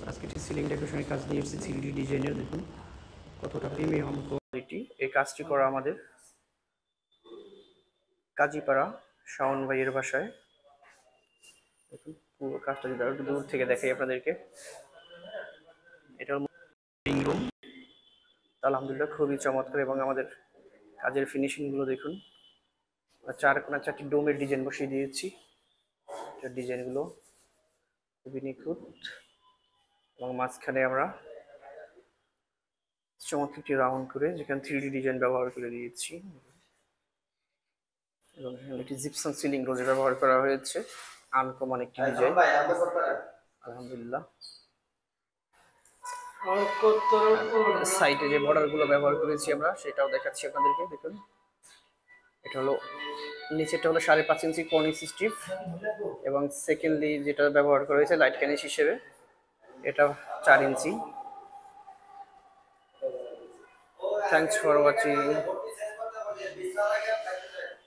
আজকে সিলিং ডেকোরেশনের কাজ নিয়ে এসেছি 3D ডিজাইনের। দেখুন কতটা প্রিমিয়াম কোয়ালিটি। এই কাজটি করা আমাদের কাজীপাড়া শাওন ভাইয়ের বাসায়। দেখুন পুরো কাজটা যদি একটু দূর থেকে দেখাই আপনাদেরকে, এটা লিভিং রুম। আলহামদুলিল্লাহ খুবই চমৎকার, এবং আমাদের কাজের ফিনিশিং গুলো দেখুন। চার কোনা 4টি ডোমের ডিজাইন বসিয়ে দিয়েছি। ডিজাইনগুলো খুবই নিখুঁত, এবং মাঝখানে আমরা চমৎকার একটি রাউন্ড করে যেখানে 3D ডিজাইন ব্যবহার করে দিয়েছি, এবং একটি জিপসাম সিলিং রোজ ব্যবহার করা হয়েছে। আনকমন একটি ডিজাইন আলহামদুলিল্লাহ। সাইডে যে বর্ডার গুলো ব্যবহার করেছি আমরা সেটাও দেখাচ্ছি আপনাদেরকে। দেখুন এটা হলো নিচেটা হলো 5.5 ইঞ্চি কর্নিস স্ট্রিপ, এবং সেকেন্ডলি যেটা ব্যবহার করা হয়েছে লাইট ক্যানিস হিসেবে এটা 4 ইঞ্চি। Thanks for watching.